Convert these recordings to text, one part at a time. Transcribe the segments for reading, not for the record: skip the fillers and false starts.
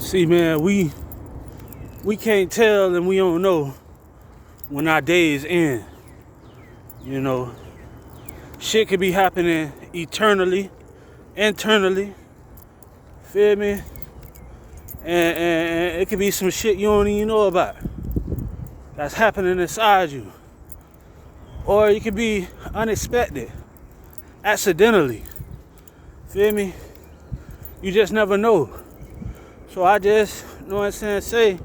See, man, we can't tell and we don't know when our days end. You know, shit could be happening eternally, internally. Feel me? And it could be some shit you don't even know about that's happening inside you. Or it could be unexpected, accidentally. Feel me? You just never know. So I just, you know what I'm saying, say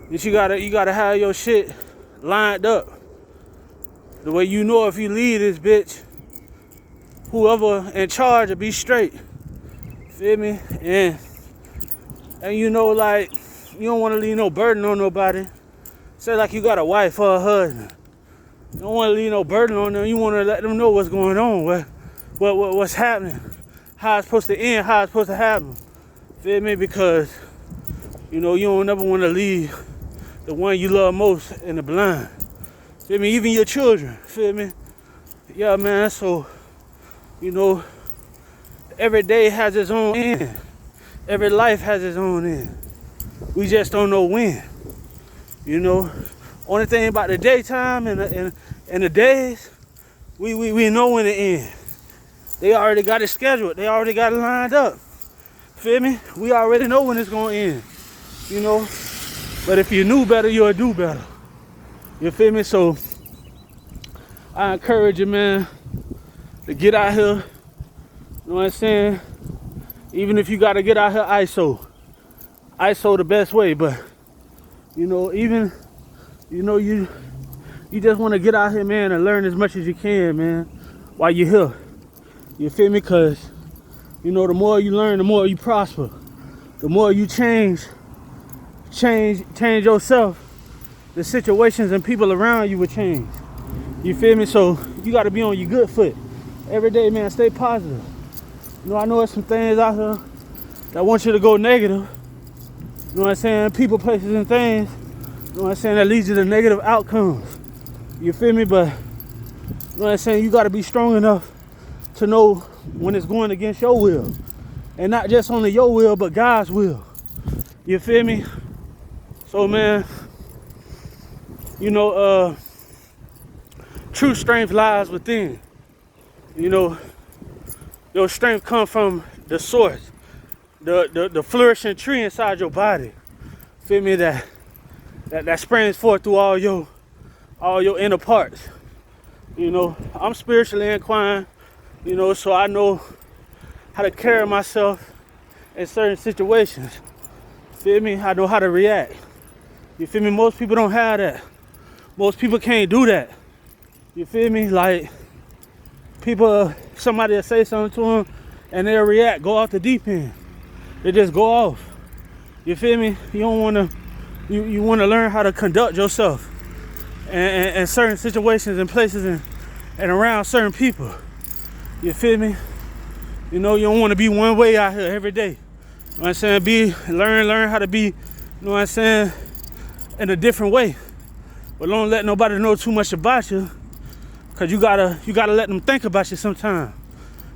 that you gotta have your shit lined up. The way you know if you leave this bitch, whoever in charge will be straight. Feel me? And you know, like, you don't want to leave no burden on nobody. Say like you got a wife or a husband. You don't want to leave no burden on them. You want to let them know what's going on, what's happening, how it's supposed to end, how it's supposed to happen. Feel me? Because, you know, you don't never want to leave the one you love most in the blind. Feel me? Even your children. Feel me? Yeah, man. So, you know, every day has its own end. Every life has its own end. We just don't know when. You know, only thing about the daytime and the days, we know when it ends. They already got it scheduled. They already got it lined up. Feel me? We already know when it's gonna end. You know, but if you knew better, you'll do better. You feel me? So I encourage you, man, to get out here. You know what I'm saying? Even if you gotta get out here ISO the best way. But you know, even you just want to get out here, man, and learn as much as you can, man, while you're here. You feel me? Cause you know, the more you learn, the more you prosper. The more you change yourself, the situations and people around you will change. You feel me? So you got to be on your good foot every day, man. Stay positive. You know, I know there's some things out here that want you to go negative. You know what I'm saying? People, places, and things. You know what I'm saying? That leads you to negative outcomes. You feel me? But you know what I'm saying? You got to be strong enough to know when it's going against your will. And not just only your will, but God's will. You feel me? So, man, you know, true strength lies within. You know, your strength comes from the source, the flourishing tree inside your body. Feel me? That springs forth through all your inner parts. You know, I'm spiritually inclined, you know, so I know how to carry myself in certain situations. Feel me? I know how to react. You feel me? Most people don't have that. Most people can't do that. You feel me? Like, somebody will say something to them and they'll react, go off the deep end. They just go off. You feel me? You don't want to, you want to learn how to conduct yourself in certain situations and places and around certain people. You feel me? You know, you don't want to be one way out here every day. You know what I'm saying? Learn how to be, you know what I'm saying, in a different way. But don't let nobody know too much about you. Cause you gotta let them think about you sometimes.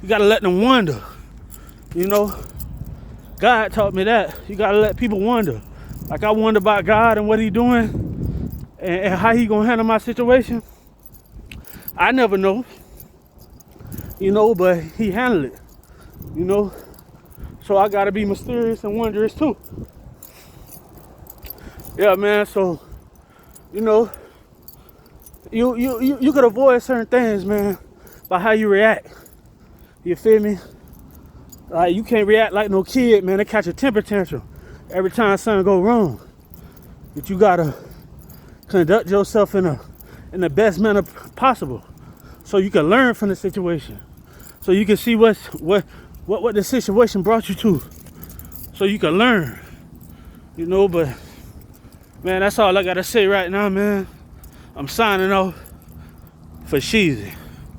You gotta let them wonder. You know, God taught me that. You gotta let people wonder. Like I wonder about God and what He doing and how He gonna handle my situation. I never know. You know, but He handled it. You know, so I gotta be mysterious and wondrous too. Yeah, man. So, you know, you could avoid certain things, man, by how you react. You feel me? Like, you can't react like no kid, man. They catch a temper tantrum every time something go wrong. But you gotta conduct yourself in the best manner possible, so you can learn from the situation, so you can see what the situation brought you to, so you can learn. You know, but man, that's all I gotta say right now, man. I'm signing off for Sheezy.